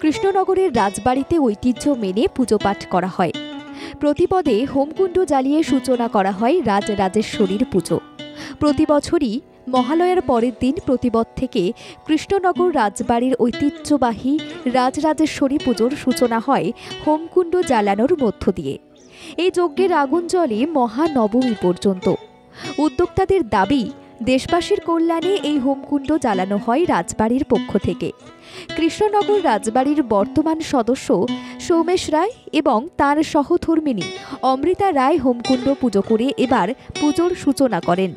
কৃষ্ণনগরের রাজবাড়িতে ঐতিহ্য মেনে পুজো পাঠ করা হয়। প্রতিপদে হোমকুণ্ড জ্বালিয়ে সূচনা করা হয় রাজরাজেশ্বরীর পুজো। প্রতি বছরই মহালয়ার পরের দিন প্রতিপদ থেকে কৃষ্ণনগর রাজবাড়ির ঐতিহ্যবাহী রাজরাজেশ্বরী পুজোর সূচনা হয় হোমকুণ্ড জ্বালানোর মধ্য দিয়ে। এই যজ্ঞের আগুন জ্বলে মহানবমী পর্যন্ত। উদ্যোক্তাদের দাবি, দেশবাসীর কল্যাণে এই হোমকুণ্ড জ্বালানো হয় রাজবাড়ির পক্ষ থেকে। কৃষ্ণনগর রাজবাড়ির বর্তমান সদস্য সৌমেশ রায় এবং তাঁর সহধর্মিণী অমৃতা রায় হোমকুণ্ড পুজো করে এবার পুজোর সূচনা করেন।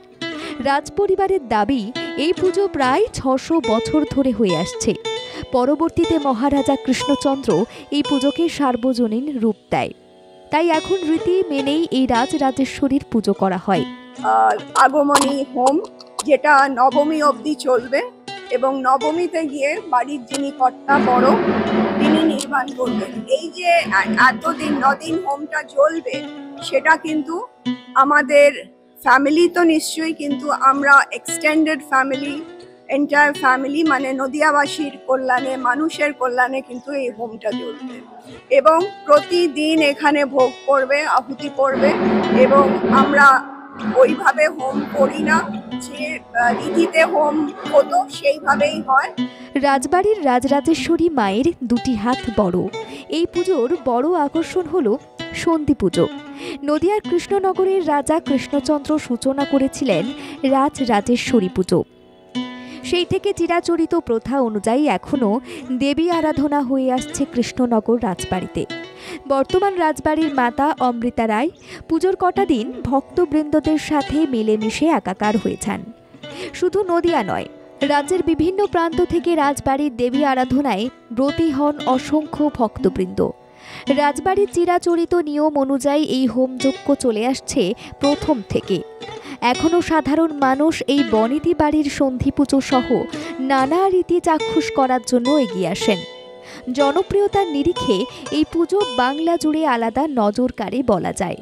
রাজপরিবারের দাবি, এই পুজো প্রায় ৬০০ বছর ধরে হয়ে আসছে। পরবর্তীতে মহারাজা কৃষ্ণচন্দ্র এই পুজোকে সার্বজনীন রূপ দেয়, তাই এখন রীতি মেনেই এই রাজরাজেশ্বরীর পুজো করা হয়। আগমনী হোম যেটা নবমী অবধি চলবে এবং নবমীতে গিয়ে বাড়ির যিনি কর্তা বড় তিনি নির্মাণ করবেন। এই যে এতদিন ৯ দিন হোমটা চলবে সেটা কিন্তু আমাদের ফ্যামিলি তো নিশ্চয়ই, কিন্তু আমরা এক্সটেন্ডেড ফ্যামিলি, এন্টায়ার ফ্যামিলি মানে নদিয়াবাসীর কল্যাণে, মানুষের কল্যাণে কিন্তু এই হোমটা চলবে এবং প্রতিদিন এখানে ভোগ পড়বে, আহুতি পড়বে এবং আমরা ওইভাবে হোম করি না, যে রীতিতে হোম হতো সেইভাবেই হয়। রাজবাড়ির রাজরাজেশ্বরী মায়ের দুটি হাত বড়। এই পুজোর বড় আকর্ষণ হল সন্ধি পুজো। নদিয়ার কৃষ্ণনগরের রাজা কৃষ্ণচন্দ্র সূচনা করেছিলেন রাজরাজেশ্বরী পুজো। সেই থেকে চিরাচরিত প্রথা অনুযায়ী এখনও দেবী আরাধনা হয়ে আসছে কৃষ্ণনগর রাজবাড়িতে। বর্তমান রাজবাড়ির মাতা অমৃতা রায় পুজোর কটা দিন ভক্তবৃন্দদের সাথে মিলেমিশে একাকার হয়ে যান। শুধু নদিয়া নয়, রাজ্যের বিভিন্ন প্রান্ত থেকে রাজবাড়ির দেবী আরাধনায় ব্রতী হন অসংখ্য ভক্তবৃন্দ। রাজবাড়ির চিরাচরিত নিয়ম অনুযায়ী এই হোমযজ্ঞ চলে আসছে প্রথম থেকে। এখনও সাধারণ মানুষ এই বনেদি বাড়ির সন্ধি পুজো সহ নানা রীতি চাক্ষুষ করার জন্য এগিয়ে আসেন। জনপ্রিয়তার নিরিখে এই পুজো বাংলা জুড়ে আলাদা নজর কাড়ে বলা যায়।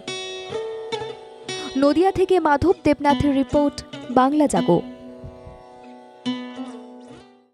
নদিয়া থেকে মাধব দেবনাথের রিপোর্ট, বাংলা জাগো।